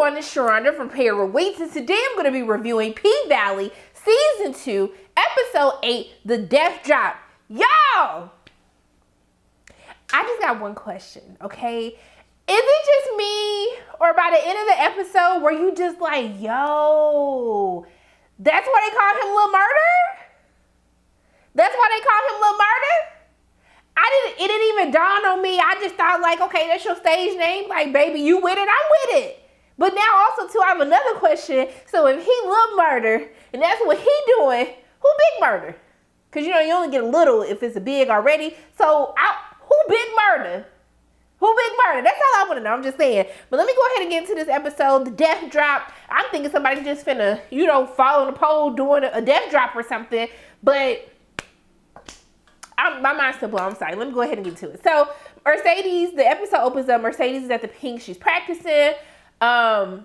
everyone, it's Sharonda from Pair of Weights, and today I'm going to be reviewing P-Valley Season 2, Episode 8, The Death Drop. Y'all! I just got one question, okay? Is it just me, or by the end of the episode, were you just like, yo, that's why they call him Lil Murder? That's why they call him Lil Murder? It didn't even dawn on me. I just thought like, okay, that's your stage name. Like, baby, you with it? I'm with it. But now also too, I have another question. So if he Lil Murder, and that's what he doing, who Big Murder? Because you know, you only get a little if it's a big already. So who Big Murder? Who Big Murder? That's all I want to know. I'm just saying. But let me go ahead and get into this episode, the death drop. I'm thinking somebody just finna, you know, fall on the pole doing a death drop or something. But my mind's still blown. I'm sorry. Let me go ahead and get to it. So Mercedes, the episode opens up. Mercedes is at the Pink. She's practicing. And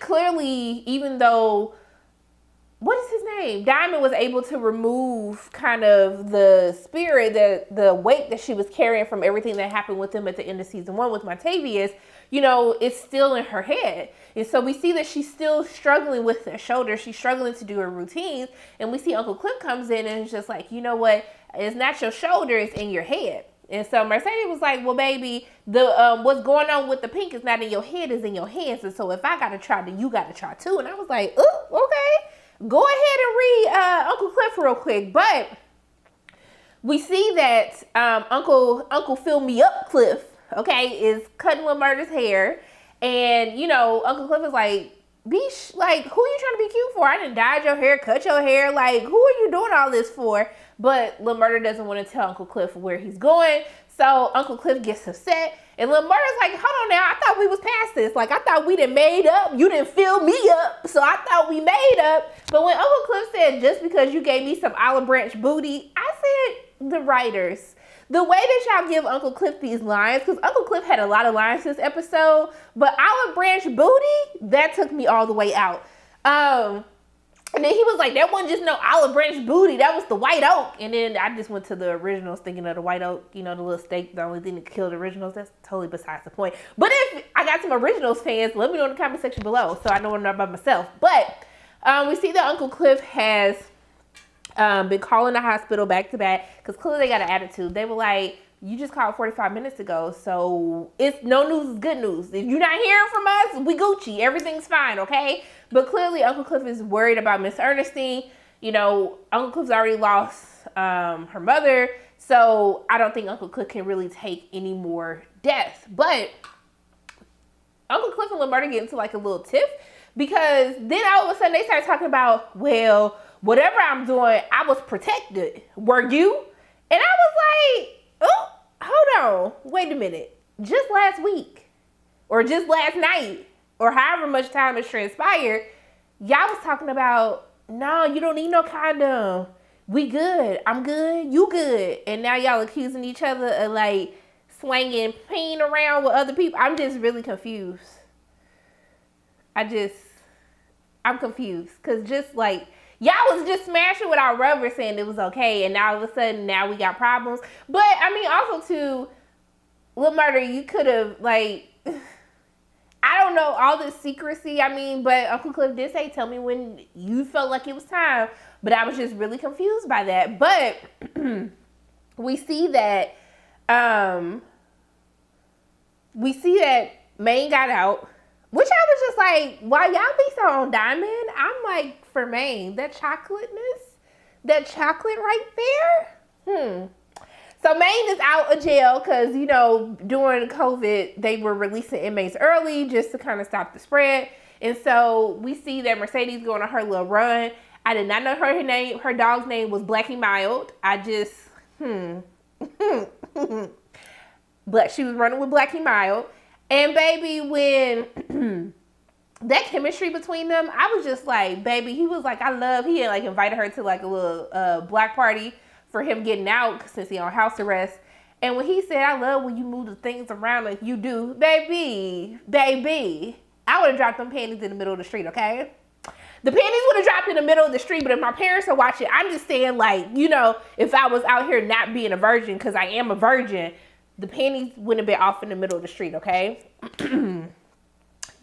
clearly, even though, what is his name? Diamond was able to remove kind of the spirit, the weight that she was carrying from everything that happened with them at the end of season 1 with Montavious, you know, it's still in her head. And so we see that she's still struggling with her shoulder. She's struggling to do her routines. And we see Uncle Cliff comes in and it's just like, you know what? It's not your shoulder, it's in your head. And so Mercedes was like, well, baby, the what's going on with the Pink is not in your head, it's in your hands. And so if I got to try, then you got to try too. And I was like, oh, okay. Go ahead and read Uncle Cliff real quick. But we see that Uncle Fill Me Up Cliff, okay, is cutting Lil Murder's hair. And, you know, Uncle Cliff is like, who are you trying to be cute for? I didn't dye your hair, cut your hair. Like, who are you doing all this for? But Lil Murder doesn't want to tell Uncle Cliff where he's going. So Uncle Cliff gets upset. And Lil Murder's like, hold on now. I thought we was past this. Like, I thought we done made up. You didn't fill me up. So I thought we made up. But when Uncle Cliff said, just because you gave me some olive branch booty, I said, the writers, the way that y'all give Uncle Cliff these lines, because Uncle Cliff had a lot of lines this episode, but olive branch booty, that took me all the way out. And then he was like, that wasn't just no olive branch booty, that was the white oak. And then I just went to the originals thinking of the white oak, you know, the little steak, the only thing that killed the originals. That's totally besides the point. But if I got some originals fans, let me know in the comment section below so I know what I'm not by myself. But we see that Uncle Cliff has been calling the hospital back to back because clearly they got an attitude. They were like, you just called 45 minutes ago, so it's no news is good news. If you're not hearing from us, we Gucci. Everything's fine, okay? But clearly Uncle Cliff is worried about Miss Ernestine. You know, Uncle Cliff's already lost her mother, so I don't think Uncle Cliff can really take any more deaths. But Uncle Cliff and Lil Murder get into like a little tiff because then all of a sudden they start talking about, well, whatever I'm doing, I was protected. Were you? And I was like, oh, hold on. Wait a minute. Just last week or just last night or however much time has transpired, y'all was talking about, no, you don't need no condom. We good. I'm good. You good. And now y'all accusing each other of like swinging pain around with other people. I'm just really confused. I'm confused. Because just like, y'all was just smashing without rubber saying it was okay. And now all of a sudden, now we got problems. But, I mean, also, too, Lil Murder, you could have, like, I don't know, all this secrecy. I mean, but Uncle Cliff did say, tell me when you felt like it was time. But I was just really confused by that. But we see that, Maine got out. Which I was just like, why y'all be so on Diamond? I'm like, for Maine, that chocolateness, that chocolate right there. So Maine is out of jail because, you know, during COVID, they were releasing inmates early just to kind of stop the spread. And so we see that Mercedes going on her little run. I did not know her name. Her dog's name was Blackie Mild. I just, But she was running with Blackie Mild. And baby, when that chemistry between them, I was just like, baby, he was like, he had like invited her to like a little black party for him getting out since he on house arrest. And when he said, I love when you move the things around like you do, baby, I would have dropped them panties in the middle of the street, okay? The panties would have dropped in the middle of the street, but if my parents are watching, I'm just saying like, you know, if I was out here not being a virgin, because I am a virgin, the panties wouldn't have been off in the middle of the street, okay?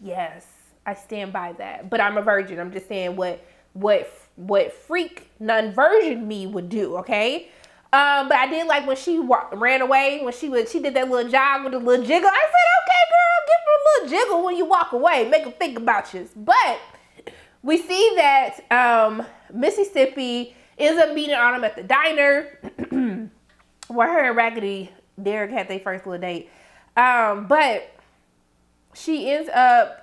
Yes, I stand by that. But I'm a virgin. I'm just saying what freak non-virgin me would do, okay? But I did like when she ran away, when she did that little jog with a little jiggle. I said, okay, girl, give her a little jiggle when you walk away. Make them think about you. But we see that Mississippi ends up meeting Autumn at the diner where her and Raggedy Derek had their first little date. But she ends up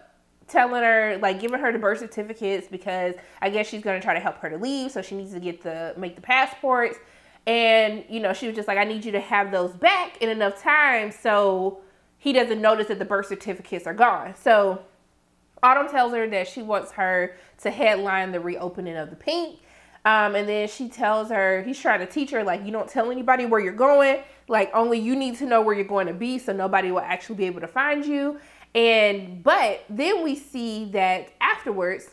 telling her, like, giving her the birth certificates because I guess she's going to try to help her to leave. So she needs to make the passports. And, you know, she was just like, I need you to have those back in enough time so he doesn't notice that the birth certificates are gone. So Autumn tells her that she wants her to headline the reopening of the Pink. And then she tells her, he's trying to teach her, like, you don't tell anybody where you're going. Like, only you need to know where you're going to be so nobody will actually be able to find you. But then we see that afterwards,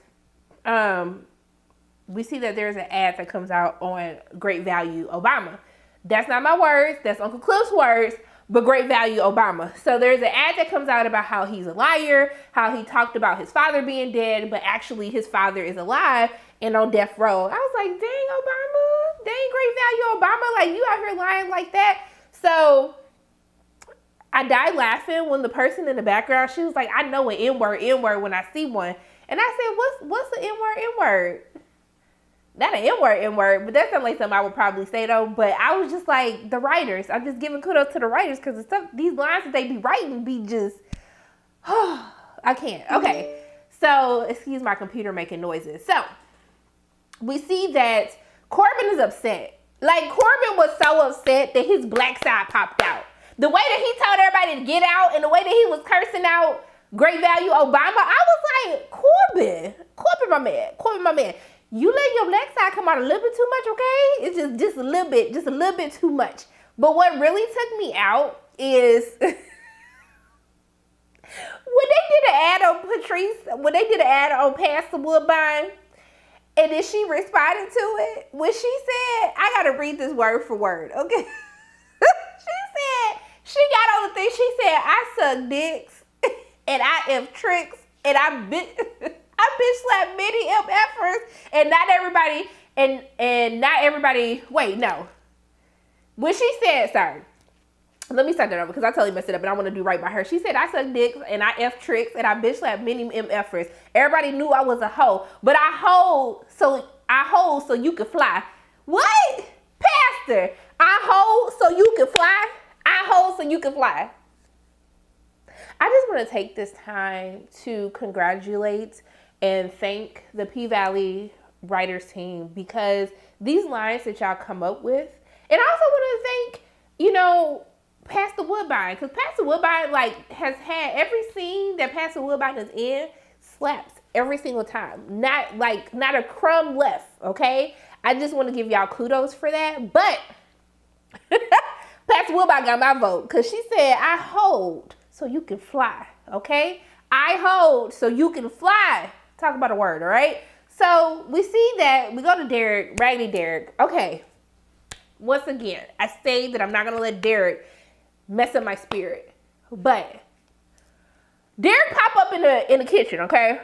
we see that there's an ad that comes out on Great Value Obama. That's not my words. That's Uncle Cliff's words, but Great Value Obama. So there's an ad that comes out about how he's a liar, how he talked about his father being dead, but actually his father is alive and on death row. I was like, dang, Obama, dang, Great Value Obama. Like, you out here lying like that. So I died laughing when the person in the background, she was like, I know an N-word when I see one. And I said, what's the N-word? Not an N-word, but that sounds like something I would probably say though. But I was just like, the writers, I'm just giving kudos to the writers because these lines that they be writing be just, I can't. Okay, so excuse my computer making noises. So we see that Corbin is upset. Like, Corbin was so upset that his black side popped out. The way that he told everybody to get out and the way that he was cursing out Great Value Obama, I was like, Corbin, my man. You let your black side come out a little bit too much, okay? It's just a little bit too much. But what really took me out is when they did an ad on Patrice, when they did an ad on Pastor Woodbine, and then she responded to it, when she said, I gotta read this word for word, okay? She got on the thing, she said, I suck dicks, and I F tricks, and I bitch slap many MFers, and not everybody, wait, no. When she said, sorry, let me start that over because I totally messed it up and I want to do right by her. She said, I suck dicks and I F tricks and I bitch slap many MFers. Everybody knew I was a hoe, but I hold so you can fly. What? Pastor, I hold so you can fly? I hold so you can fly. I just want to take this time to congratulate and thank the P-Valley writers team because these lines that y'all come up with, and I also want to thank, you know, Pastor Woodbine, because Pastor Woodbine, like, has had every scene that Pastor Woodbine is in slaps every single time. Not a crumb left, okay? I just want to give y'all kudos for that, but Pastor Woodbine got my vote because she said, I hold so you can fly, okay? I hold so you can fly. Talk about a word, all right? So we see that we go to Derek, Raggedy Derek. Okay, once again, I say that I'm not going to let Derek mess up my spirit. But Derek pop up in the kitchen, okay?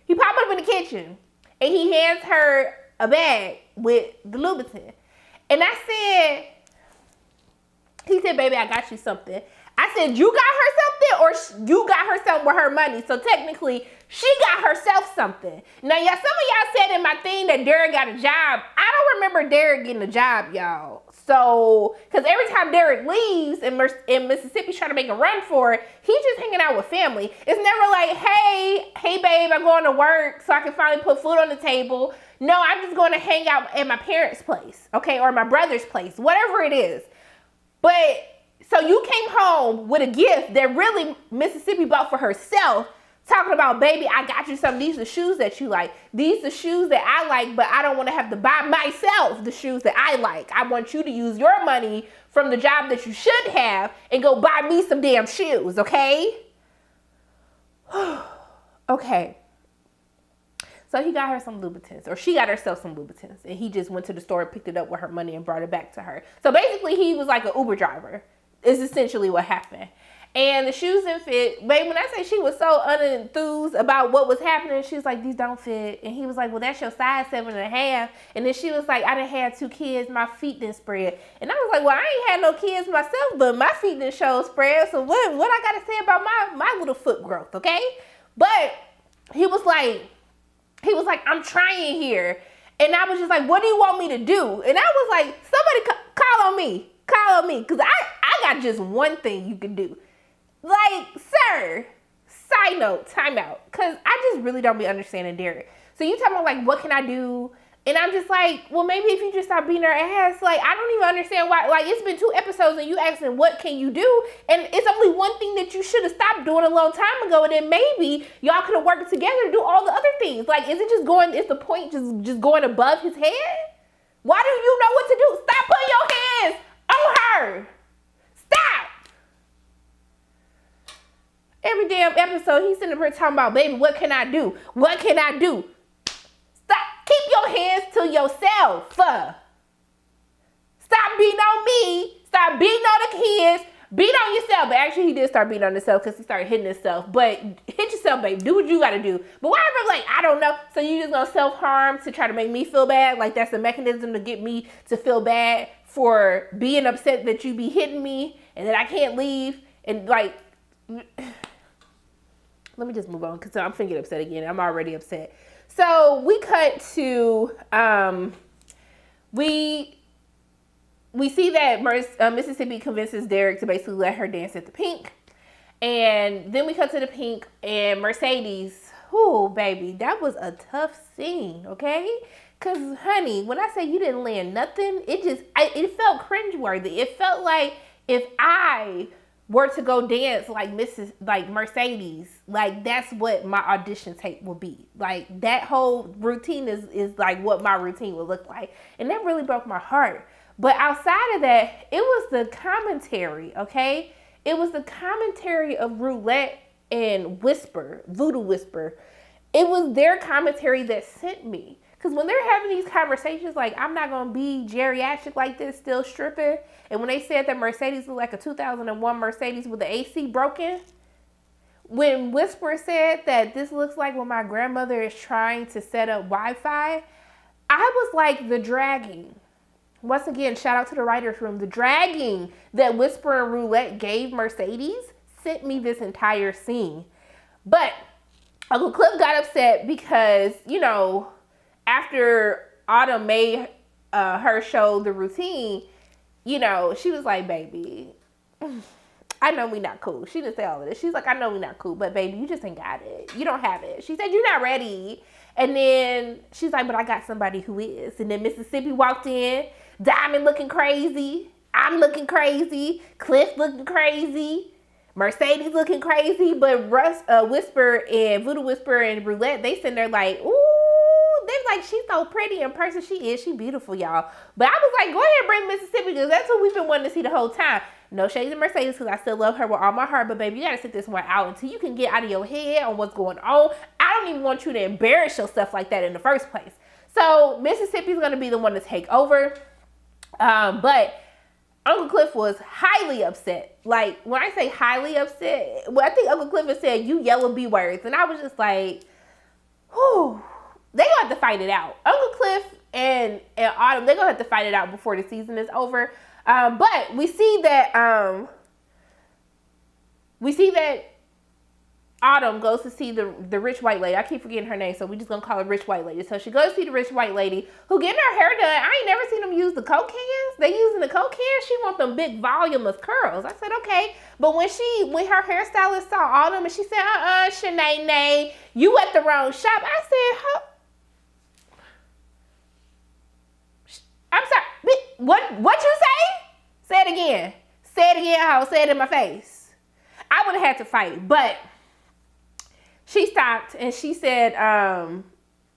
He pop up in the kitchen and he hands her a bag with the Louboutin. And he said, baby, I got you something. I said, you got her something or you got her something with her money? So technically, she got herself something. Now, some of y'all said in my thing that Derek got a job. I don't remember Derek getting a job, y'all. So, because every time Derek leaves and Mississippi's trying to make a run for it, he's just hanging out with family. It's never like, hey, babe, I'm going to work so I can finally put food on the table. No, I'm just going to hang out at my parents' place, okay, or my brother's place, whatever it is. But so you came home with a gift that really Mississippi bought for herself, talking about, baby, I got you some. These are the shoes that you like. These are shoes that I like, but I don't want to have to buy myself the shoes that I like. I want you to use your money from the job that you should have and go buy me some damn shoes, okay? Okay. So he got her some Louboutins, or she got herself some Louboutins, and he just went to the store, picked it up with her money, and brought it back to her. So basically, he was like an Uber driver. Is essentially what happened. And the shoes didn't fit. Babe, when I say she was so unenthused about what was happening, she was like, these don't fit. And he was like, well, that's your size 7.5. And then she was like, I done had 2 kids, my feet didn't spread. And I was like, well, I ain't had no kids myself, but my feet didn't show spread. So what I gotta say about my little foot growth, okay? But he was like, I'm trying here. And I was just like, what do you want me to do? And I was like, somebody call on me. Call on me. Because I got just one thing you can do. Like, sir, side note, time out. Because I just really don't be understanding Derek. So you tell me, like, what can I do? And I'm just like, well, maybe if you just stop beating her ass. Like, I don't even understand why. Like, it's been 2 episodes and you asking, what can you do? And it's only one thing that you should have stopped doing a long time ago. And then maybe y'all could have worked together to do all the other things. Like, is the point just going above his head? Why do you know what to do? Stop putting your hands on her. Stop. Every damn episode, he's sitting up here talking about, baby, what can I do? What can I do? Stop. Keep your hands to yourself. Stop beating on me. Stop beating on the kids. Beat on yourself. But actually, he did start beating on himself because he started hitting himself. But hit yourself, baby. Do what you got to do. But why am I like, I don't know. So you just going to self-harm to try to make me feel bad? Like that's a mechanism to get me to feel bad for being upset that you be hitting me and that I can't leave. And like, let me just move on because I'm finna get upset again. I'm already upset. So we cut to, we see that Mississippi convinces Derek to basically let her dance at the Pink. And then we cut to the Pink and Mercedes. Ooh, baby, that was a tough scene, okay? Because, honey, when I say you didn't land nothing, it felt cringeworthy. It felt like if I were to go dance like Mercedes, like that's what my audition tape will be. Like that whole routine is like what my routine would look like. And that really broke my heart. But outside of that, it was the commentary, okay? It was the commentary of Roulette and Whisper, Voodoo Whisper. It was their commentary that sent me. Because when they're having these conversations, like, I'm not going to be geriatric like this, still stripping. And when they said that Mercedes was like a 2001 Mercedes with the AC broken. When Whisper said that this looks like when my grandmother is trying to set up Wi-Fi, I was like, the dragging. Once again, shout out to the writer's room. The dragging that Whisper and Roulette gave Mercedes sent me this entire scene. But Uncle Cliff got upset because, you know, after Autumn made her show the routine, you know, she was like, baby, I know we not cool. She didn't say all of this. She's like, I know we not cool, but baby, you just ain't got it. You don't have it. She said, you're not ready. And then she's like, but I got somebody who is. And then Mississippi walked in, Diamond looking crazy. I'm looking crazy. Cliff looking crazy. Mercedes looking crazy. But Whisper and Voodoo Whisper and Roulette, they sitting there like, ooh. They're like, she's so pretty in person. She is. She beautiful, y'all. But I was like, go ahead and bring Mississippi because that's what we've been wanting to see the whole time. No shades of Mercedes because I still love her with all my heart. But baby, you got to sit this one out until you can get out of your head on what's going on. I don't even want you to embarrass yourself like that in the first place. So Mississippi's going to be the one to take over. But Uncle Cliff was highly upset. Like, when I say highly upset, well, I think Uncle Cliff had said, you yellow B words. And I was just like, whew. They gonna have to fight it out. Uncle Cliff and Autumn, they gonna have to fight it out before the season is over. But we see that Autumn goes to see the rich white lady. I keep forgetting her name, so we just gonna call her rich white lady. So she goes to see the rich white lady who getting her hair done. I ain't never seen them use the Coke cans. They using the Coke cans. She want them big voluminous curls. I said, okay. But when her hairstylist saw Autumn and she said, Shanae, you at the wrong shop. I said, huh? I'm sorry. What you say? Say it again. Say it again. I'll say it in my face. I would have had to fight, but she stopped and she said,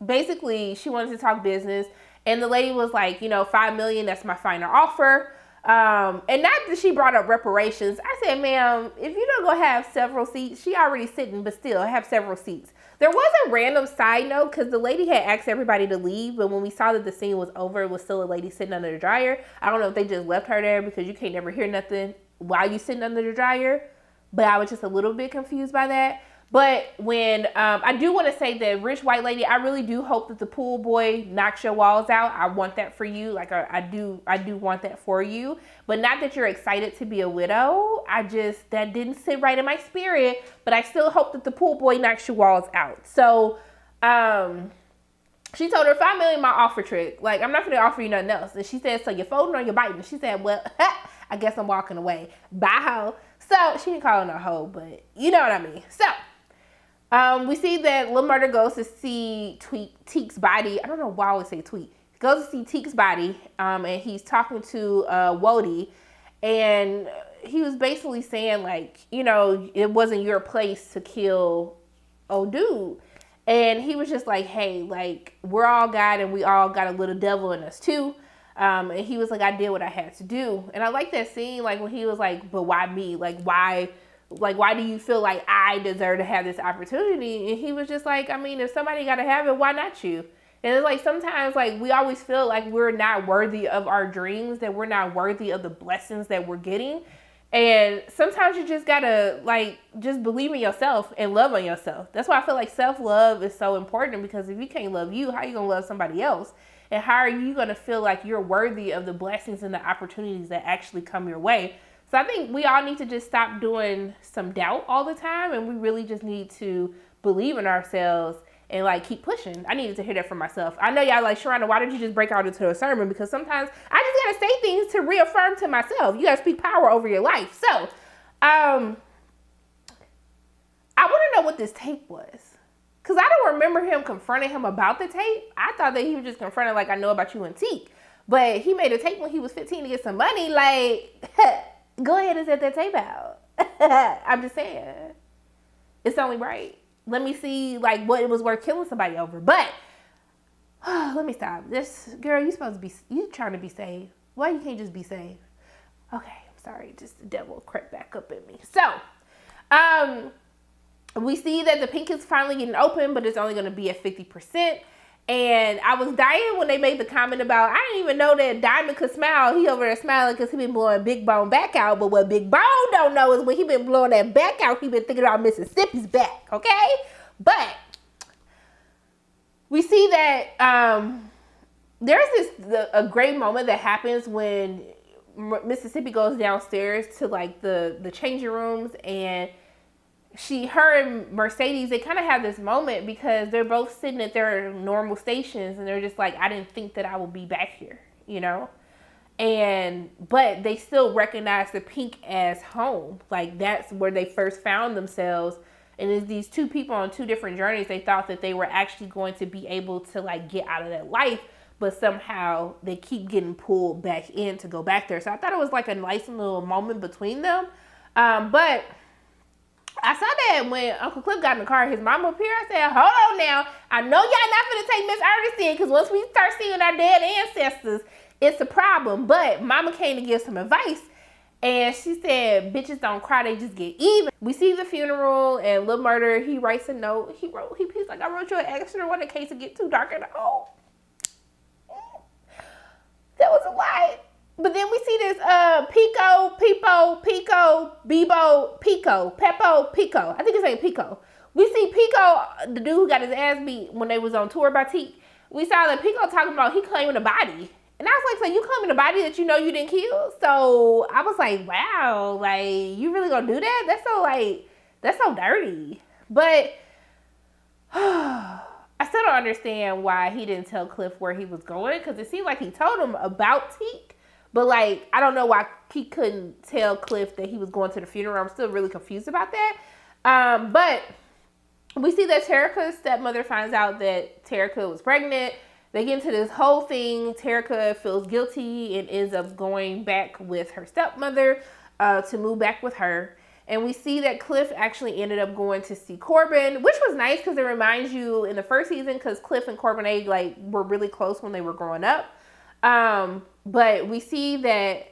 basically she wanted to talk business, and the lady was like, you know, $5 million, that's my final offer. And not that she brought up reparations. I said, ma'am, if you don't go have several seats, she already sitting, but still have several seats. There was a random side note because the lady had asked everybody to leave, but when we saw that the scene was over, it was still a lady sitting under the dryer. I don't know if they just left her there because you can't never hear nothing while you sitting under the dryer. but I was just a little bit confused by that. But when I do want to say that rich white lady, I really do hope that the pool boy knocks your walls out. I want that for you. Like I do want that for you. But not that you're excited to be a widow. That didn't sit right in my spirit. But I still hope that the pool boy knocks your walls out. So she told her $5 million my offer trick. Like, I'm not gonna offer you nothing else. And she said, so you're folding or you're biting? She said, well, I guess I'm walking away. Bye, hoe. So she didn't call her a hoe, but you know what I mean. So we see that Lil Murda goes to see Teek's body. I don't know why I always say Tweet. He goes to see Teek's body, and he's talking to Wody, and he was basically saying, like, you know, it wasn't your place to kill old dude. And he was just like, hey, like, we're all God and we all got a little devil in us too. And he was like, I did what I had to do. And I like that scene, like when he was like, but why me? Why do you feel like I deserve to have this opportunity? And he was just like, I mean, if somebody got to have it, why not you? And it's like, sometimes like we always feel like we're not worthy of our dreams, that we're not worthy of the blessings that we're getting. And sometimes you just gotta like just believe in yourself and love on yourself. That's why I feel like self-love is so important, because if you can't love you, how are you gonna love somebody else? And how are you gonna feel like you're worthy of the blessings and the opportunities that actually come your way? So I think we all need to just stop doing some doubt all the time, and we really just need to believe in ourselves and like keep pushing. I needed to hear that from myself. I know y'all like, Sharona, why did you just break out into a sermon? Because sometimes I just gotta say things to reaffirm to myself. You gotta speak power over your life. So, I wanna know what this tape was. Cause I don't remember him confronting him about the tape. I thought that he was just confronting like, I know about you and Teek. But he made a tape when he was 15 to get some money. Like, go ahead and set that tape out. I'm just saying. It's only right. Let me see like what it was worth killing somebody over. But let me stop. This girl, you trying to be saved. Why you can't just be saved? Okay, I'm sorry. Just the devil crept back up in me. So, we see that the pink is finally getting open, but it's only going to be at 50%. And I was dying when they made the comment about, I didn't even know that Diamond could smile. He over there smiling because he been blowing Big Bone back out. But what Big Bone don't know is when he been blowing that back out, he been thinking about Mississippi's back, okay? But we see that there's a great moment that happens when Mississippi goes downstairs to like the changing rooms, and her and Mercedes, they kind of have this moment because they're both sitting at their normal stations, and they're just like, I didn't think that I would be back here, you know? But they still recognize the pink as home. Like that's where they first found themselves. And it's these two people on two different journeys. They thought that they were actually going to be able to like get out of that life, but somehow they keep getting pulled back in to go back there. So I thought it was like a nice little moment between them. But I saw that when Uncle Cliff got in the car, his mama up here, I said, hold on now. I know y'all not finna take Miss Ernestine, because once we start seeing our dead ancestors, it's a problem. But mama came to give some advice, and she said, bitches don't cry, they just get even. We see the funeral, and Lil Murda, he writes a note. He's like, I wrote you an extra one in case it get too dark in the hole. That was a lie. But then we see this Peppo, Pico. I think it's named Pico. We see Pico, the dude who got his ass beat when they was on tour by Teek. We saw that Pico talking about he claiming a body. And I was like, so you claiming a body that you know you didn't kill? So I was like, wow, like, you really gonna do that? That's so dirty. But I still don't understand why he didn't tell Cliff where he was going, because it seemed like he told him about Teek. But, like, I don't know why he couldn't tell Cliff that he was going to the funeral. I'm still really confused about that. But we see that Terica's stepmother finds out that Terica was pregnant. They get into this whole thing. Terica feels guilty and ends up going back with her stepmother to move back with her. And we see that Cliff actually ended up going to see Corbin, which was nice because it reminds you in the first season, because Cliff and Corbin were really close when they were growing up. But we see that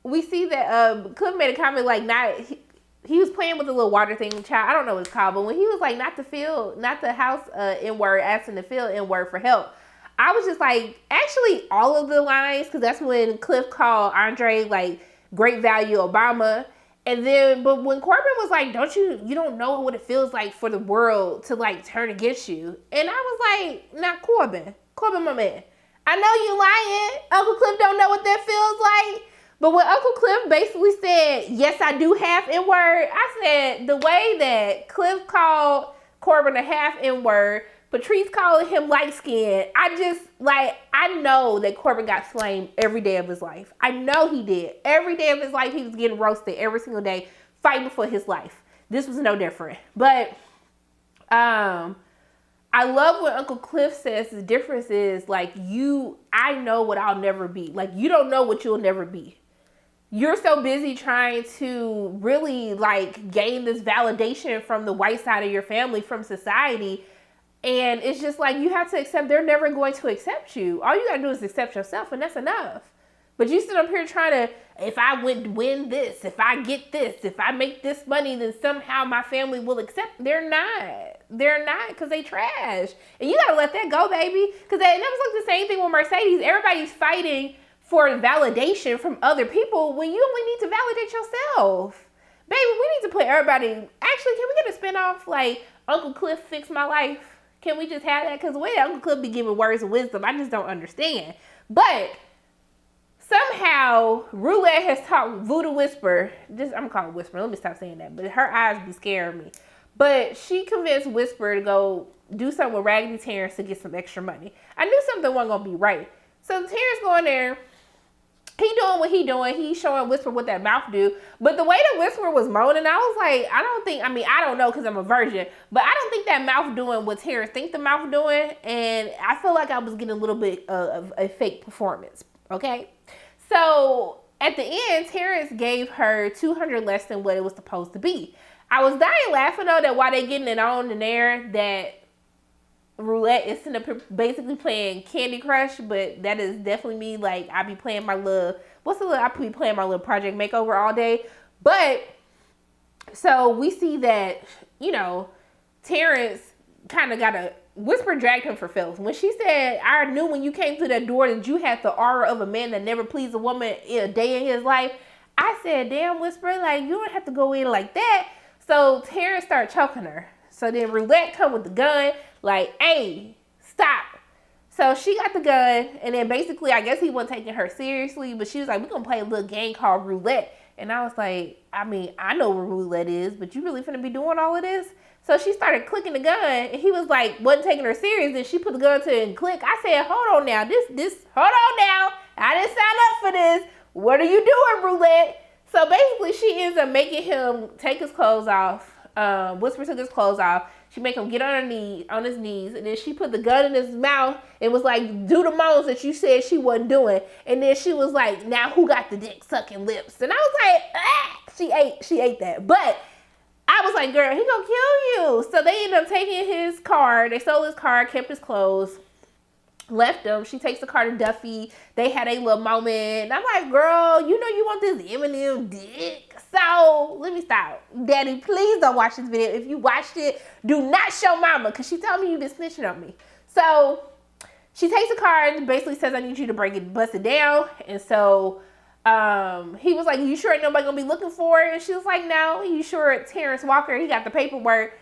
Cliff made a comment like he was playing with the little water thing, child. I don't know what it's called, but when he was like not the house N-word, asking the field N-word for help, I was just like, actually all of the lines, because that's when Cliff called Andre like great value Obama. And then, but when Corbin was like, you don't know what it feels like for the world to like turn against you. And I was like, now Corbin, my man, I know you lying. Uncle Cliff don't know what that feels like. But when Uncle Cliff basically said, yes, I do half N-word, I said the way that Cliff called Corbin a half N-word, Patrice calling him light skinned, I know that Corbin got flamed every day of his life. I know he did. Every day of his life, he was getting roasted every single day, fighting for his life. This was no different. But I love what Uncle Cliff says. The difference is like I know what I'll never be. Like you don't know what you'll never be. You're so busy trying to really like gain this validation from the white side of your family, from society. And it's just like, you have to accept they're never going to accept you. All you got to do is accept yourself, and that's enough. But you sit up here trying to, if I win this, if I get this, if I make this money, then somehow my family will accept. They're not, because they trash. And you got to let that go, baby. Because that was like the same thing with Mercedes. Everybody's fighting for validation from other people when you only need to validate yourself. Baby, we need to put everybody, actually, can we get a spinoff like Uncle Cliff Fixed My Life? Can we just have that? Because the way Uncle Cliff be giving words of wisdom, I just don't understand. But somehow, Roulette has taught Voodoo Whisper, I'm going to call it Whisper, let me stop saying that, but her eyes be scaring me. But she convinced Whisper to go do something with Raggedy Terrence to get some extra money. I knew something wasn't going to be right. So Terrence going there, he doing what he doing. He's showing Whisper what that mouth do. But the way that Whisper was moaning, I was like, I don't know because I'm a virgin, but I don't think that mouth doing what Terrence think the mouth doing. And I feel like I was getting a little bit of a fake performance. Okay. So at the end, Terrence gave her $200 less than what it was supposed to be. I was dying laughing though that while they getting it on in there, that Roulette is sitting up basically playing Candy Crush, but that is definitely me. Like, I be playing my little, I be playing my little Project Makeover all day. But, so we see that, Terrence kind of got a, Whisper dragged him for filth. When she said, I knew when you came through that door that you had the aura of a man that never pleased a woman a day in his life, I said, damn, Whisper, like, you don't have to go in like that. So Terrence started choking her. So then Roulette come with the gun, like, hey, stop. So she got the gun, and then basically, I guess he wasn't taking her seriously, but she was like, we're going to play a little game called Roulette. And I was like, I know where Roulette is, but you really finna be doing all of this? So she started clicking the gun, and he was like, wasn't taking her serious, and she put the gun to it and click. I said, hold on now, hold on now. I didn't sign up for this. What are you doing, Roulette? So basically, she ends up making him take his clothes off. Whisper took his clothes off. She made him get on his knees, and then she put the gun in his mouth and was like, do the moans that you said she wasn't doing. And then she was like, now who got the dick sucking lips? And I was like, ah! She ate that. But I was like, girl, he gonna kill you. So they ended up taking his car. They stole his car, kept his clothes, left him. She takes the car to Duffy. They had a little moment. And I'm like, girl, you know you want this Eminem dick. So let me stop. Daddy, please don't watch this video. If you watched it, do not show mama, because she told me you've been snitching on me. So she takes the car and basically says, I need you to bust it down. And so he was like, you sure ain't nobody gonna be looking for it? And she was like, no. You sure Terrence Walker, he got the paperwork?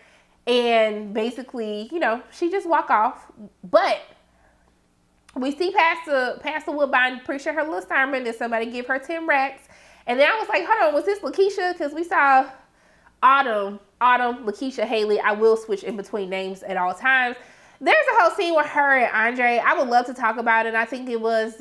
And basically, she just walk off. But we see Pastor Woodbine appreciate her little sermon, and somebody give her 10 racks. And then I was like, hold on, was this Lakeisha? Because we saw Autumn, Lakeisha, Haley. I will switch in between names at all times. There's a whole scene with her and Andre. I would love to talk about it. I think it was,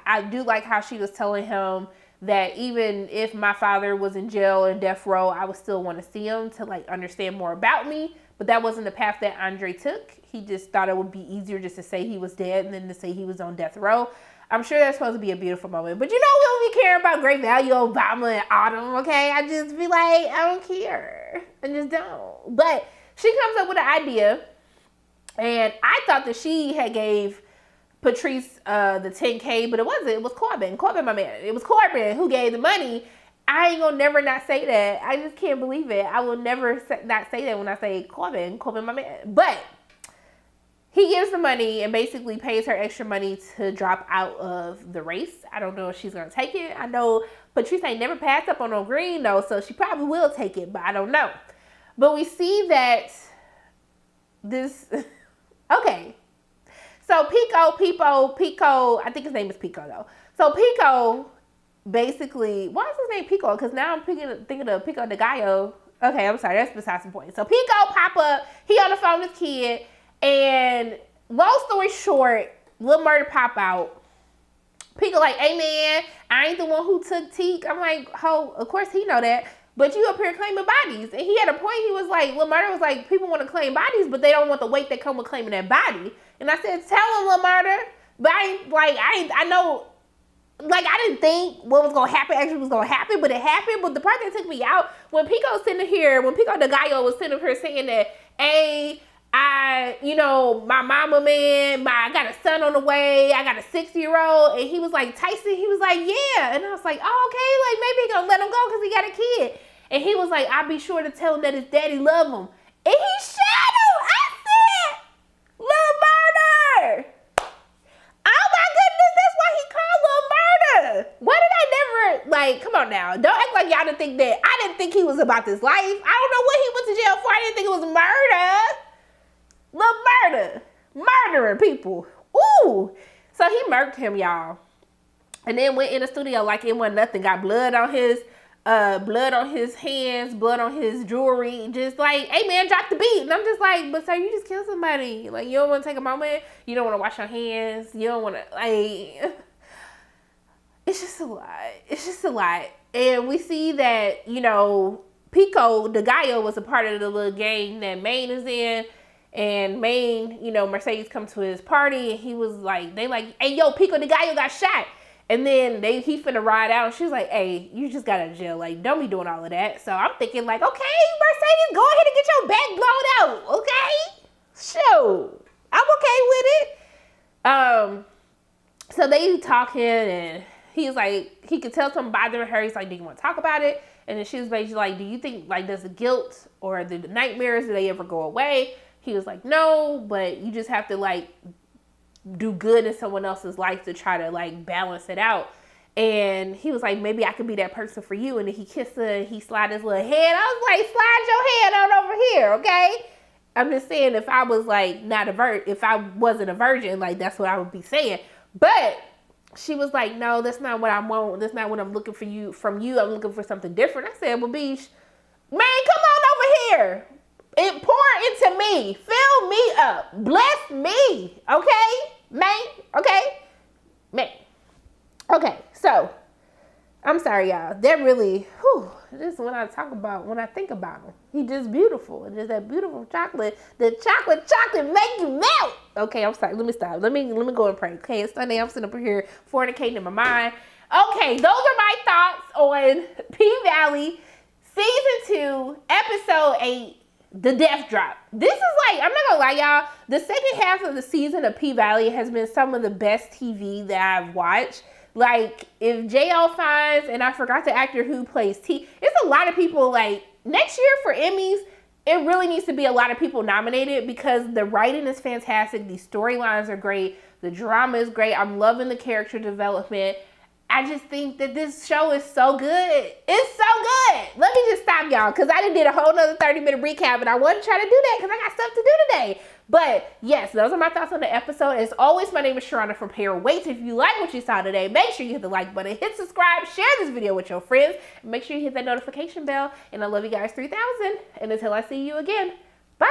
I do like how she was telling him that even if my father was in jail and death row, I would still want to see him to like understand more about me. But that wasn't the path that Andre took. He just thought it would be easier just to say he was dead than to say he was on death row. I'm sure that's supposed to be a beautiful moment. But we don't be caring about Great Value, Obama, and Autumn, okay? I just be like, I don't care. I just don't. But she comes up with an idea. And I thought that she had gave Patrice the $10K, but it wasn't. It was Corbin, my man. It was Corbin who gave the money. I ain't gonna never not say that. I just can't believe it. I will never not say that when I say Corbin, my man. But he gives the money and basically pays her extra money to drop out of the race. I don't know if she's going to take it. I know Patrice ain't never passed up on no green, though, so she probably will take it, but I don't know. But we see that this... Okay. So Pico, I think his name is Pico, though. So Pico basically... Why is his name Pico? Because now I'm thinking of Pico de Gallo. Okay, I'm sorry. That's besides the point. So Pico pop up. He on the phone with his kid. And long story short, Lil Murda pop out. Pico like, hey man, I ain't the one who took Teak. I'm like, ho, of course he know that. But you up here claiming bodies. And he had a point. He was like, Lil Murda was like, people want to claim bodies, but they don't want the weight that come with claiming that body. And I said, tell him, Lil Murda. But I know, like, I didn't think what was going to happen actually was going to happen, but it happened. But the part that took me out, when Pico de Gallo was sitting up here saying that, hey, my mama, man, I got a son on the way. I got a 6-year-old. And he was like, Tyson, he was like, yeah. And I was like, oh, okay. Like, maybe he gonna let him go because he got a kid. And he was like, I'll be sure to tell him that his daddy love him. And he shot him. I said, Lil Murda. Oh my goodness, that's why he called Lil Murda. Why did I never, like, come on now. Don't act like y'all didn't think that. I didn't think he was about this life. I don't know what he went to jail for. I didn't think it was murder. Lil Murda, murdering people. Ooh. So he murked him, y'all. And then went in the studio like it wasn't nothing. Got blood on his hands, blood on his jewelry. Just like, hey man, drop the beat. And I'm just like, but sir, you just killed somebody. Like, you don't want to take a moment. You don't want to wash your hands. You don't want to, like, it's just a lot. It's just a lot. And we see that, Pico de Gallo was a part of the little gang that Maine is in. And Maine, Mercedes come to his party and he was like, hey, yo, Pico de Gallo got shot. And then he finna ride out and she was like, hey, you just got out of jail. Like, don't be doing all of that. So I'm thinking like, okay, Mercedes, go ahead and get your back blown out. Okay? Sure. I'm okay with it. So they talking and he's like, he could tell something bothering her. He's like, do you want to talk about it? And then she was basically like, do you think, like, does the guilt or the nightmares, do they ever go away? He was like, no, but you just have to, like, do good in someone else's life to try to, like, balance it out. And he was like, maybe I could be that person for you. And then he kissed her and he slid his little head. I was like, slide your head on over here, okay? I'm just saying, if I was, like, if I wasn't a virgin, like, that's what I would be saying. But she was like, no, that's not what I want. That's not what I'm looking from you. I'm looking for something different. I said, well, Beach, man, come on over here. It pour into me. Fill me up. Bless me. Okay? Man. Okay? Man. Okay. So, I'm sorry, y'all. That really, this is what I talk about when I think about him. He just beautiful. And just that beautiful chocolate. The chocolate make you melt. Okay, I'm sorry. Let me stop. Let me go and pray. Okay, it's Sunday. I'm sitting up here fornicating in my mind. Okay, those are my thoughts on P-Valley Season 2, Episode 8. The Death Drop. This is like, I'm not gonna lie, y'all. The second half of the season of P-Valley has been some of the best TV that I've watched. Like, if JL finds, and I forgot the actor who plays T, it's a lot of people, like, next year for Emmys, it really needs to be a lot of people nominated because the writing is fantastic. The storylines are great. The drama is great. I'm loving the character development. I just think that this show is so good. It's so good. Let me just stop, y'all, because I did a whole nother 30-minute recap, and I wasn't trying to do that because I got stuff to do today. But, yes, those are my thoughts on the episode. As always, my name is Sharona from Pair Weights. If you like what you saw today, make sure you hit the like button, hit subscribe, share this video with your friends, and make sure you hit that notification bell. And I love you guys 3000. And until I see you again, bye.